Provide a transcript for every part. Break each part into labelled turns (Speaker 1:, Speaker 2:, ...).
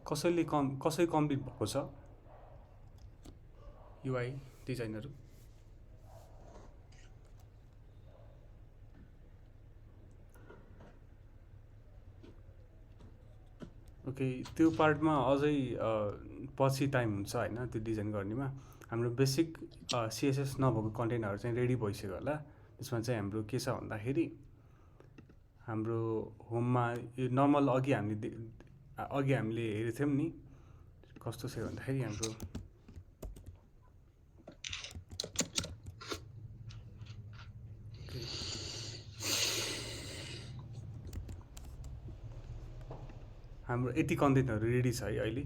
Speaker 1: कसरी कम्प्लिट भएको छ UI डिजाइनहरु ओके त्यो पार्टमा अझै पछि टाइम हुन्छ हैन त्यो डिजाइन गर्नेमा हाम्रो बेसिक CSS नभएको कन्टेन्टहरु चाहिँ रेडी भइसक्यो होला त्यसमा चाहिँ हाम्रो के छ भन्दाखेरि हाम्रो होममा यो नर्मल अघि हामीले हेरेथ्यौं नि कस्तो छ भन्दाखेरि हाम्रो हाम्रो यति कन्टेन्टहरु रेडी छ है अहिले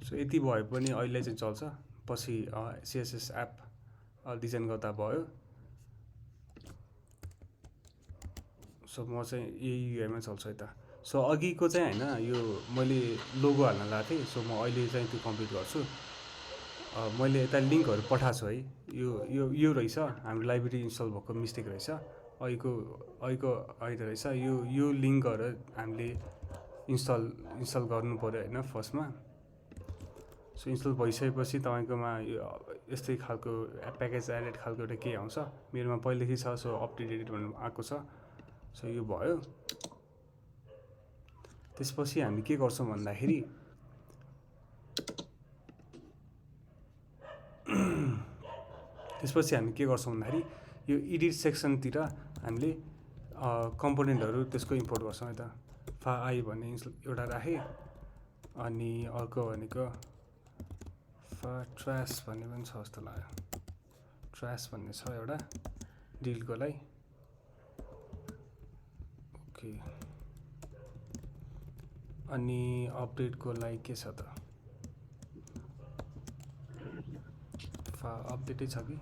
Speaker 1: सो यति भए पनि अहिले चाहिँ चल्छ पछि CSS एप डिजाइन गर्दा भयो सो म चाहिँ यही UI मा चल्छ यता सो अघिको चाहिँ हैन यो मैले लोगो हाल्न लाएको थिएँ सो म अहिले चाहिँ त्यो कम्प्लिट गर्छु मैले यता लिंकहरु पठाएको छु है यो रहेछ हाम्रो लाइब्रेरी इन्स्टल भएको मिस्टेक रहेछ अहिलेको अहिले रहेछ यो लिंकहरु हामीले इन्स्टल गर्नु पर्यो हैन फर्स्टमा सो इन्स्टल भइसकेपछि तपाईकोमा यो यस्तै खालको प्याकेज एडेड खालको एउटा के आउँछ मेरोमा पहिलेकै छ सो अपडेटेड भन्नु आएको छ सो यो भयो त्यसपछि हामी के गर्छौं भन्दाखेरि यो एडिट सेक्सन तिर हामीले कम्पोनेन्टहरु त्यसको इम्पोर्ट गर्छौं यता फाइ भन्ने एउटा राखे अनि अर्को भनेको ट्र्याश भन्ने पनि छ जस्तो लाग्यो ट्र्याश भन्ने छ एउटा डिलिटको लागि ओके अनि अपडेटको लागि के छ त अपडेटै छ कि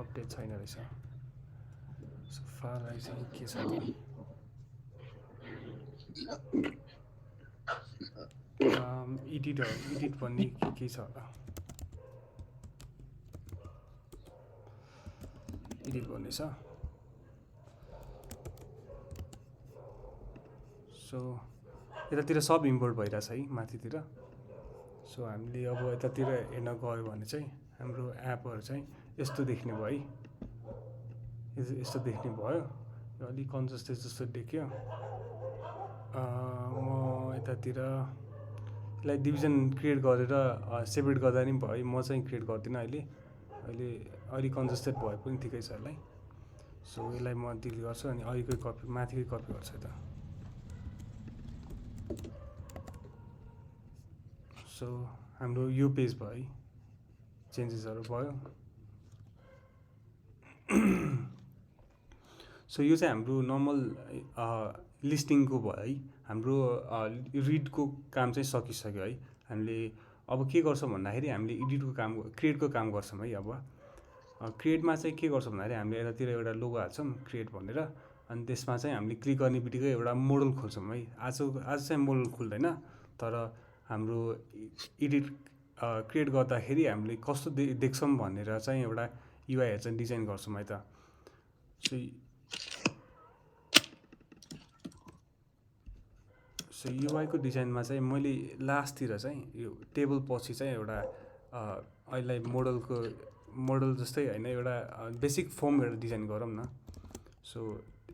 Speaker 1: अपडेट छैन रहेछ सो फालाई चाहिँ के छ एडिट भन्ने के छ होला एडिट भन्ने छ सो यतातिर सब इम्पोर्ट भइराछ है माथितिर सो हामीले अब यतातिर हेर्न गयो भने चाहिँ हाम्रो एपहरु चाहिँ यस्तो देख्ने भयो है यस्तो देख्ने भयो यो अलि कन्जस्टेड जस्तो देखियो म यतातिर यसलाई डिभिजन क्रिएट गरेर सेपरेट गर्दा नि भयो म चाहिँ क्रिएट गर्दिन अहिले अलि कन्जस्टेड भए पनि ठिकै छ यसलाई सो यसलाई म डिलिट गर्छु अनि अहिलेको कपी माथिकै कपी गर्छु त सो हाम्रो यो पेज भयो है चेन्जेसहरु भयो सो यो चाहिँ हाम्रो नर्मल लिस्टिङको भयो है हाम्रो रिडको काम चाहिँ सकिसक्यो है हामीले अब के गर्छौं भन्दाखेरि हामीले एडिटको काम क्रिएटको काम गर्छौं है अब क्रिएटमा चाहिँ के गर्छौं भन्दाखेरि हामीले यतातिर एउटा लोगो हाल्छौं क्रिएट भनेर अनि त्यसमा चाहिँ हामीले क्लिक गर्ने बित्तिकै एउटा मोडल खोल्छौं है आज चाहिँ मोडल खुल्दैन तर हाम्रो एडिट क्रिएट गर्दाखेरि हामीले कस्तो देख्छौं भनेर चाहिँ एउटा युआईहरु चाहिँ डिजाइन गर्छौं है त सो युआई को डिजाइनमा चाहिँ मैले लास्ट तिर चाहिँ यो टेबल पछि चाहिँ एउटा अहिले मोडल जस्तै हैन एउटा बेसिक फर्म एउटा डिजाइन गरौँ न सो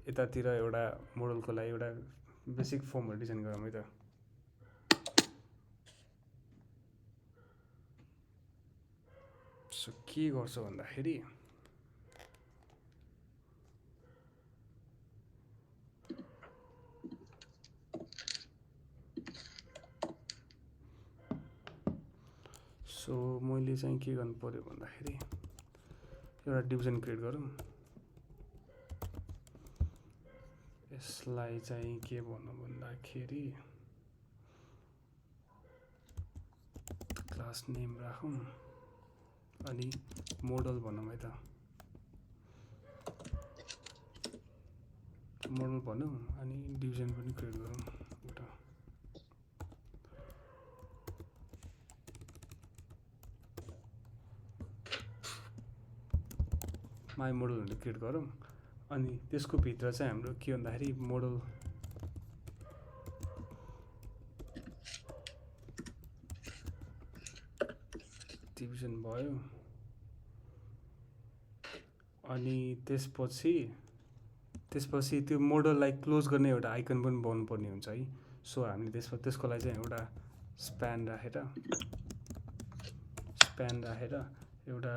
Speaker 1: यतातिर एउटा मोडलको लागि एउटा बेसिक फर्महरु डिजाइन गरौँ है त सो के गर्छु भन्दाखेरि सो मैले चाहिँ के गर्नु पर्यो भन्दाखेरि एउटा डिभिजन क्रिएट गरौँ यसलाई चाहिँ के भन्नु भन्दाखेरि क्लास नेम राखौं अनि मोडल भनौं है त मोडल भनौं अनि डिभिजन पनि क्रिएट गरौँ एउटा माई मोडल भनेर क्रिएट गरौँ अनि त्यसको भित्र चाहिँ हाम्रो के भन्दाखेरि मोडल डिभिजन भयो अनि त्यसपछि त्यो मोडललाई क्लोज गर्ने एउटा आइकन पनि बनाउनु पर्ने हुन्छ है सो हामीले त्यसको लागि चाहिँ एउटा स्प्यान राखेर एउटा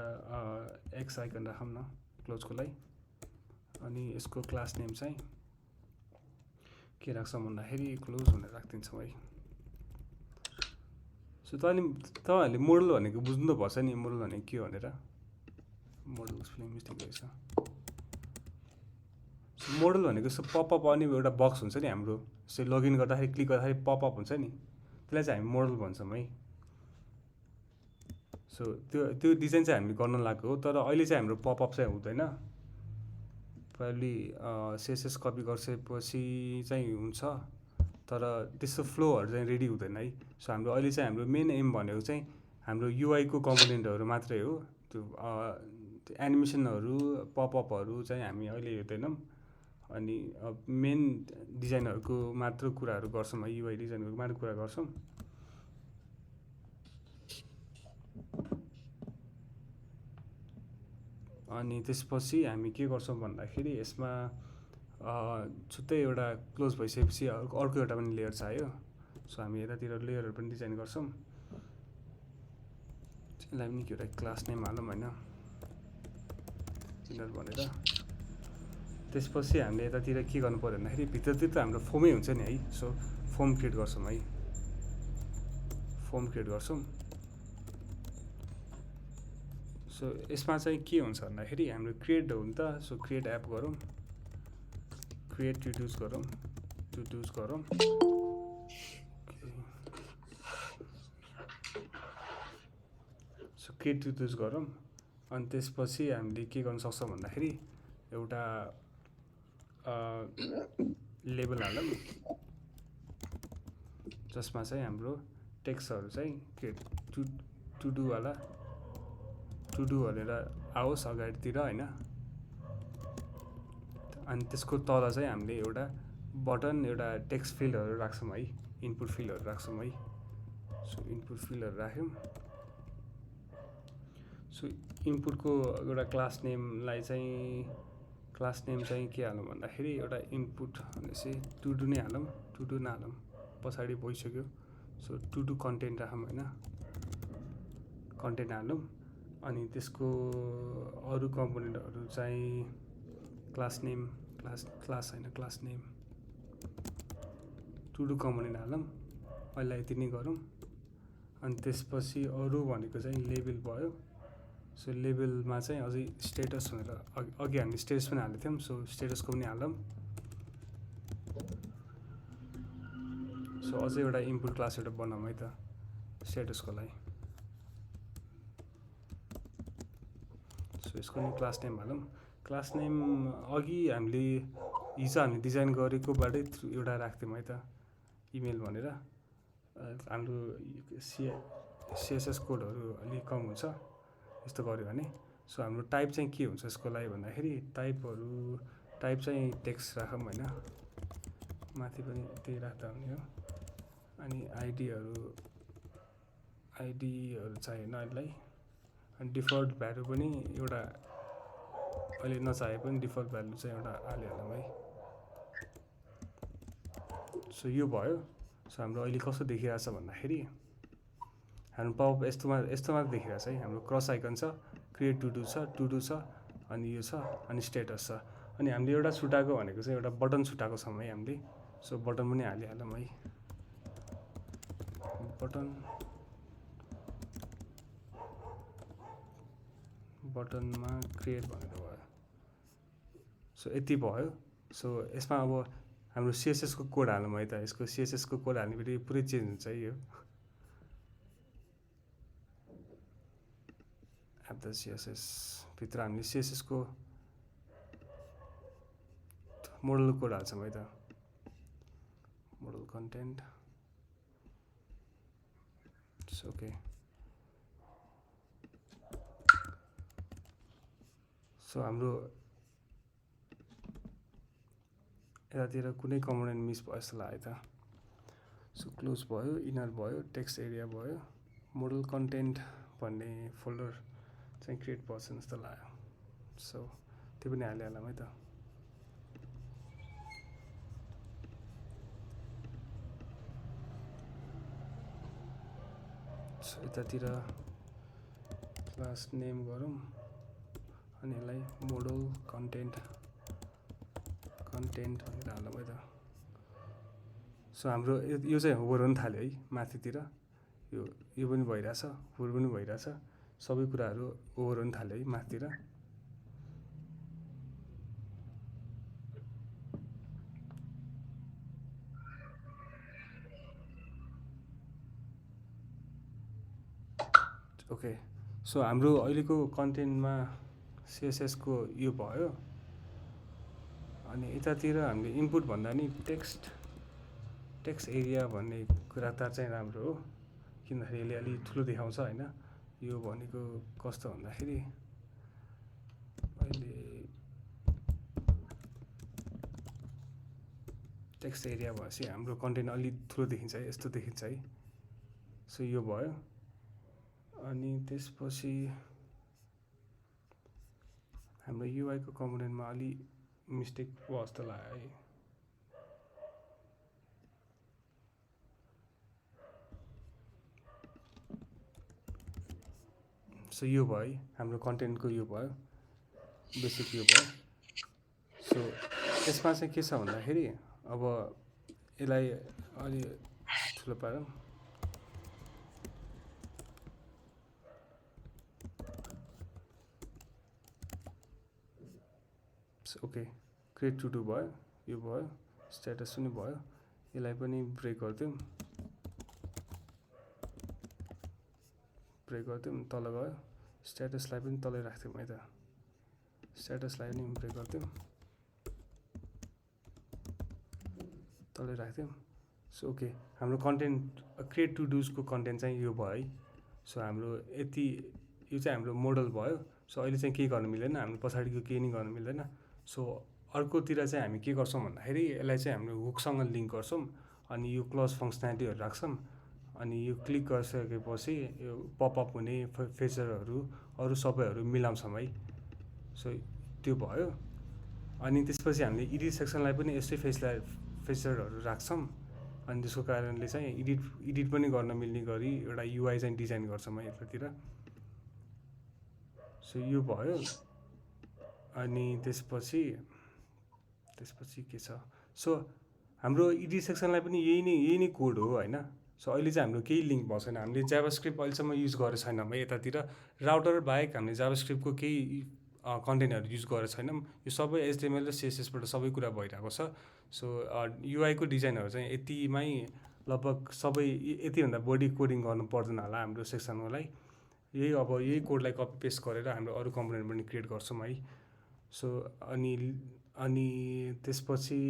Speaker 1: एक्स आइकन राखौँ न क्लोजको लागि अनि यसको क्लास नेम चाहिँ के राख्छौँ भन्दाखेरि क्लोज भनेर राखिदिन्छौँ है सो तपाईँहरूले मोडल भनेको बुझ्नु त पर्छ नि मोडल भनेको के हो भनेर मोडल स्पेलिङ मिस्टेक रहेछ मोडल भनेको सो पपअप आउने एउटा बक्स हुन्छ नि हाम्रो सो लगइन गर्दाखेरि क्लिक गर्दाखेरि पपअप हुन्छ नि त्यसलाई चाहिँ हामी मोडल भन्छौँ है सो त्यो डिजाइन चाहिँ हामीले गर्न लागेको हो तर अहिले चाहिँ हाम्रो पपअप चाहिँ हुँदैन पहिले सीएसएस कपी गरिसकेपछि चाहिँ हुन्छ तर त्यस्तो फ्लोहरू चाहिँ रेडी हुँदैन है सो हाम्रो अहिले चाहिँ हाम्रो मेन एम भनेको चाहिँ हाम्रो युआईको कम्पोनेन्टहरू मात्रै हो त्यो एनिमेसनहरू पपअपहरू चाहिँ हामी अहिले हेर्दैनौँ अनि मेन डिजाइनहरूको मात्र कुराहरू गर्छौँ है युआई डिजाइनहरूको मात्र कुरा गर्छौँ अनि त्यसपछि हामी के गर्छौँ भन्दाखेरि यसमा छुट्टै एउटा क्लोज भइसकेपछि अर्को एउटा पनि लेयर चाहियो सो हामी यतातिर लेयरहरू पनि डिजाइन गर्छौँ यसलाई पनि एउटा क्लास नेम हालौँ होइन इनर भनेर त्यसपछि हामीले यतातिर के गर्नु पर्यो भन्दाखेरि भित्रतिर त हाम्रो फर्मै हुन्छ नि है सो फर्म क्रिएट गर्छौँ है सो यसमा चाहिँ के हुन्छ भन्दाखेरि हाम्रो क्रिएट हो नि त सो क्रिएट एप गरौँ क्रिएट टुटुज गरौँ सो क्रिएट टुटुज गरौँ अनि त्यसपछि हामीले के गर्न सक्छौँ भन्दाखेरि एउटा लेबल हालौँ जसमा चाहिँ हाम्रो टेक्स्टहरू चाहिँ क्रिएट टु डु भनेर आओस् अगाडितिर होइन अनि त्यसको तल चाहिँ हामीले एउटा बटन एउटा टेक्स्ट फिल्डहरू राख्छौँ है इनपुट फिल्डहरू राख्छौँ है सो इनपुट फिल्डहरू राख्यौँ सो इनपुटको एउटा क्लास नेम चाहिँ के हालौँ भन्दाखेरि एउटा इनपुट भनेपछि टु डु नै हालौँ नहालौँ पछाडि भइसक्यो सो टु डु कन्टेन्ट राखौँ होइन कन्टेन्ट हालौँ अनि त्यसको अरू कम्पोनेन्टहरू चाहिँ class name to do component हालौँ अहिले यति नै गरौँ अनि त्यसपछि अरू भनेको चाहिँ लेबल भयो सो लेबलमा चाहिँ अझै स्टेटस भनेर अघि हामीले स्टेटस पनि हालेको थियौँ सो स्टेटसको पनि हालौँ सो अझै एउटा इनपुट क्लास एउटा बनाऊँ है त स्टेटसको लागि सो यसको पनि क्लास नेम हालौँ क्लास नेम अघि हिजो हामीले डिजाइन गरेकोबाटै एउटा राख्थ्यौँ है त इमेल भनेर हाम्रो सिएसएस कोडहरू अलिक कम हुन्छ यस्तो गऱ्यो भने सो हाम्रो टाइप चाहिँ के हुन्छ यसको लागि भन्दाखेरि टाइप चाहिँ टेक्स्ट राखौँ होइन माथि पनि त्यही राख्दा हुने हो अनि आइडीहरू चाहिएन यसलाई अनि डिफल्ट भ्यालु पनि एउटा अहिले नचाहे पनि डिफल्ट भ्यालु चाहिँ एउटा हालिहालौँ है सो यो भयो सो हाम्रो अहिले कस्तो देखिरहेछ भन्दाखेरि हाम्रो पपअप यस्तोमा देखिरहेछ है हाम्रो क्रस आइकन छ क्रिएट टु डु छ अनि यो छ अनि स्टेटस छ अनि हामीले एउटा छुटाएको भनेको चाहिँ एउटा बटन छुटाएको छौँ है हामीले सो बटन पनि हालिहालौँ है बटनमा क्रिएट भनेर भयो सो यति भयो सो यसमा अब हाम्रो सिएसएस को कोड हालौँ है त यसको सिएसएस को कोड हाल्ने बित्तिकै पुरै चेन्ज हुन्छ है यो एप द सिएसएस भित्र हामीले सिएसएस को मोडल कोड हाल्छौँ है त मोडल कन्टेन्ट ओके सो हाम्रो यतातिर कुनै कम्पोनेन्ट मिस भयो जस्तो लाग्यो त सो क्लोज भयो इनर भयो टेक्स्ट एरिया भयो मोडल कन्टेन्ट भन्ने फोल्डर चाहिँ क्रिएट पर्छ जस्तो लाग्यो। सो त्यो पनि हालिहालौँ है त। सो यतातिर क्लास नेम गरौँ अनि यसलाई मोडल कन्टेन्ट भनेर हालौँ है त। सो हाम्रो यो चाहिँ होभर हुन थाल्यो है माथितिर, यो पनि भइरहेछ, होभर पनि भइरहेछ, सबै कुराहरू होभर हुन थाल्यो है माथितिर। ओके, सो हाम्रो अहिलेको कन्टेन्टमा CSS को यो भयो। अनि यतातिर हामीले इनपुट भन्दा नि टेक्स्ट एरिया भन्ने कुरा त चाहिँ राम्रो हो, किनभने यसले अलि ठुलो देखाउँछ होइन। यो भनेको कस्तो भन्दाखेरि अहिले टेक्स्ट एरिया भएपछि हाम्रो कन्टेन्ट अलि ठुलो देखिन्छ है, यस्तो देखिन्छ है। सो यो भयो। अनि त्यसपछि हाम्रो UI को कम्पोनेन्टमा अलि मिस्टेक भयो जस्तो लाग्यो है। सो यो भयो है, हाम्रो कन्टेन्टको यो भयो, बेसिक यो भयो। सो यसमा चाहिँ के छ भन्दाखेरि अब यसलाई अलि ठुलो पारौँ। ओके, क्रिएट टु डु भयो, यो भयो, स्ट्याटस पनि भयो। यसलाई पनि ब्रेक गरिदिउँ, तल गयो। स्ट्याटसलाई पनि तलै राख्थ्यौँ है त, स्ट्याटसलाई पनि ब्रेक गरिदिउँ, तलै राख्थ्यौँ। सो ओके, हाम्रो कन्टेन्ट क्रिएट टु डुजको कन्टेन्ट चाहिँ यो भयो है। सो हाम्रो यति, यो चाहिँ हाम्रो मोडल भयो। सो अहिले चाहिँ केही गर्न मिल्दैन, हाम्रो पछाडिको केही नै गर्न मिल्दैन। सो अर्कोतिर चाहिँ हामी के गर्छौँ भन्दाखेरि यसलाई चाहिँ हाम्रो हुकसँग लिङ्क गर्छौँ अनि यो क्लज फङ्सनालिटीहरू राख्छौँ। अनि यो क्लिक गरिसकेपछि यो पपअप हुने फिचरहरू अरू सबैहरू मिलाउँछौँ है। सो त्यो भयो। अनि त्यसपछि हामीले एडिट सेक्सनलाई पनि यस्तै फिचरहरू राख्छौँ। अनि त्यसको कारणले चाहिँ एडिट पनि गर्न मिल्ने गरी एउटा UI चाहिँ डिजाइन गर्छौँ है यतातिर। सो यो भयो। अनि त्यसपछि के छ, सो हाम्रो एडिट सेक्सनलाई पनि यही नै कोड हो होइन। सो अहिले चाहिँ हाम्रो केही लिङ्क भएको छैन, हामीले जाभास्क्रिप्ट अहिलेसम्म युज गरेको छैनौँ है यतातिर। राउटर बाहेक हामीले जाभास्क्रिप्टको केही कन्टेन्टहरू युज गरेको छैनौँ। यो सबै HTML र CSSबाट सबै कुरा भइरहेको छ। सो UI को डिजाइनहरू चाहिँ यतिमै लगभग सबै यतिभन्दा बढी कोडिङ गर्नु पर्दैन होला हाम्रो सेक्सनलाई। यही कोडलाई कपी पेस्ट गरेर हाम्रो अरू कम्पोनेन्ट पनि क्रिएट गर्छौँ है। सो अनि त्यसपछि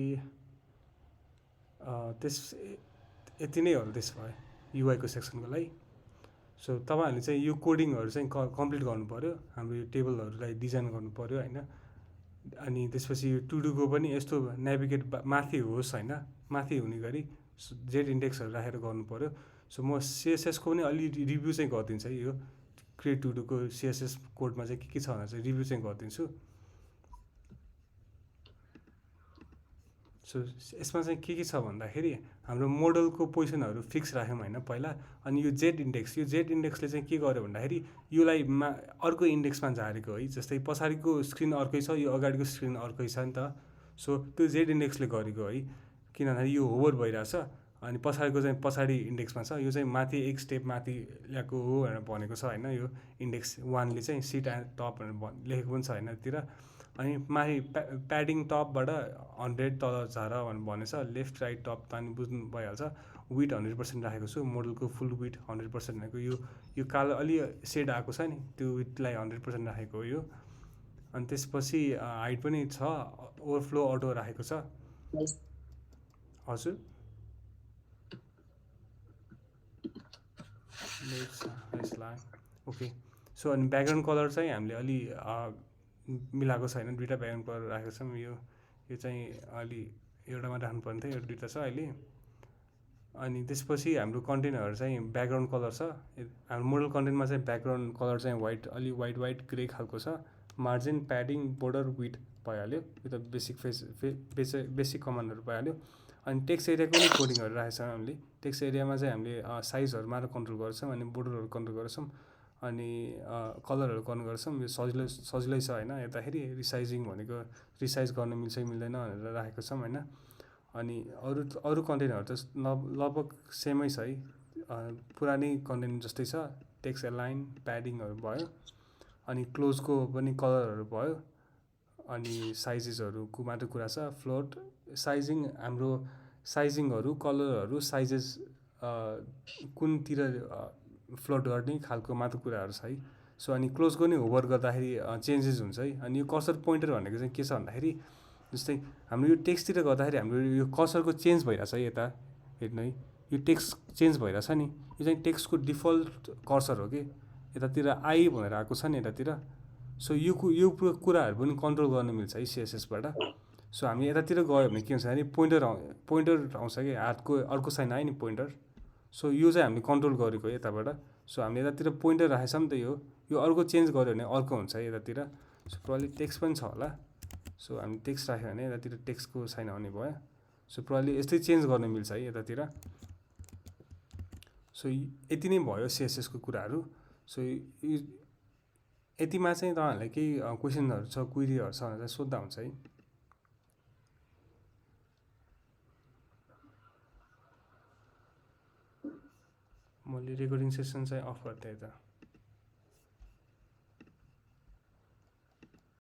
Speaker 1: यति नै हो त्यसो भए UI को सेक्सनको लागि। सो तपाईँहरूले चाहिँ यो कोडिङहरू चाहिँ कम्प्लिट गर्नु पऱ्यो, हाम्रो यो टेबलहरूलाई डिजाइन गर्नु पऱ्यो होइन। अनि त्यसपछि यो टु डुको पनि यस्तो नेभिगेट माथि होस् होइन, माथि हुने गरी जेड इन्डेक्सहरू राखेर गर्नु पऱ्यो। सो म CSS को पनि अलि रिभ्यू चाहिँ गरिदिन्छु है। यो क्रिएट टु डुको CSS कोडमा चाहिँ के छ भनेर चाहिँ रिभ्यू चाहिँ गरिदिन्छु। सो यसमा चाहिँ के छ भन्दाखेरि हाम्रो मोडलको पोजिसनहरू फिक्स राख्यौँ होइन पहिला। अनि यो जेड इन्डेक्सले चाहिँ के गर्यो भन्दाखेरि योलाई अर्को इन्डेक्समा झारेको है। जस्तै पछाडिको स्क्रिन अर्कै छ, यो अगाडिको स्क्रिन अर्कै छ नि त। सो त्यो जेड इन्डेक्सले गरेको है, किनभने यो होभर भइरहेछ अनि पछाडिको चाहिँ पछाडि इन्डेक्समा छ। यो चाहिँ माथि एक स्टेप माथि ल्याएको हो भनेर भनेको छ होइन। यो इन्डेक्स 1ले चाहिँ सिट एट टप भनेर लेखेको पनि छ होइन तिर। अनि माथि प्याडिङ टपबाट 100 तल झार भनेछ, लेफ्ट राइट टप त अनि बुझ्नु भइहाल्छ। विथ 100% राखेको छु, मोडलको फुल विथ 100% राखेको। यो कालो अलि सेड आएको छ नि, त्यो विथलाई 100% राखेको हो यो। अनि त्यसपछि हाइट पनि छ, ओभरफ्लो अटो राखेको छ। हजुर ओके। सो अनि ब्याकग्राउन्ड कलर चाहिँ हामीले अलि मिलाएको छैन, दुईवटा ब्याकग्राउन्ड कलर राखेको छौँ। यो चाहिँ अलि एउटामा राख्नु पर्ने थियो, यो दुईवटा छ अहिले। अनि त्यसपछि हाम्रो कन्टेन्टहरू चाहिँ ब्याकग्राउन्ड कलर छ। हाम्रो मोडल कन्टेन्टमा चाहिँ ब्याकग्राउन्ड कलर चाहिँ अलि वाइट ग्रे खालको छ। मार्जिन, प्याडिङ, बोर्डर, विड्थ भइहाल्यो। यो त बेसिक कमान्डहरू भइहाल्यो। अनि टेक्स्ट एरियाको पनि कोडिङहरू राखेको छ हामीले। टेक्स्ट एरियामा चाहिँ हामीले साइजहरू मात्र कन्ट्रोल गर्छौँ, अनि बोर्डरहरू कन्ट्रोल गर्छौँ, अनि कलरहरू कन्ट्रोल गर्छौँ। यो सजिलै छ होइन। हेर्दाखेरि रिसाइजिङ भनेको रिसाइज गर्न मिल्छ कि मिल्दैन भनेर राखेको छौँ होइन। अनि अरू कन्टेन्टहरू त लगभग सेमै छ है, पुरानै कन्टेन्ट जस्तै छ। टेक्स्ट एलाइन, प्याडिङहरू भयो, अनि क्लोजको पनि कलरहरू भयो, अनि साइजेसहरूको मात्र कुरा छ। फ्लोट साइजिङ, हाम्रो साइजिङहरू, कलरहरू, साइजेस कुनतिर फ्लोट गर्ने खालको मात्र कुराहरू छ है। सो अनि क्लोजको नि होभर गर्दाखेरि चेन्जेस हुन्छ है। अनि यो कर्सर पोइन्टर भनेको चाहिँ के छ भन्दाखेरि, जस्तै हाम्रो यो टेक्स्टतिर गर्दाखेरि हाम्रो यो कर्सरको चेन्ज भइरहेछ है। यता हेर्नु है, यो टेक्स्ट चेन्ज भइरहेछ नि, यो चाहिँ टेक्स्टको डिफल्ट कर्सर हो कि। यतातिर आई भनेर आएको छ नि यतातिर। सो यो कुराहरू पनि कन्ट्रोल गर्न मिल्छ है सिएसएसबाट। सो हामी यतातिर गयो भने के हुन्छ भने पोइन्टर आउँछ कि, हातको अर्को साइन आयो नि पोइन्टर। सो यो चाहिँ हामीले कन्ट्रोल गरेको हो यताबाट। सो हामीले यतातिर पोइन्टर राखेको छ नि त, यो अर्को चेन्ज गऱ्यो भने अर्को हुन्छ है यतातिर। सो प्रब्लली टेक्स्ट पनि छ होला। सो हामी टेक्स्ट राख्यो भने यतातिर टेक्स्टको साइन आउने भयो। सो प्रब्लली यस्तै चेन्ज गर्न मिल्छ है यतातिर। सो यति नै भयो सिएसएसको कुराहरू। सो यतिमा चाहिँ तपाईँहरूलाई केही क्वेसनहरू छ, क्वेरीहरू छ भने चाहिँ सोद्धा हुन्छ है। मैले रेकर्डिङ सेसन चाहिँ अफ गरिदिएँ त।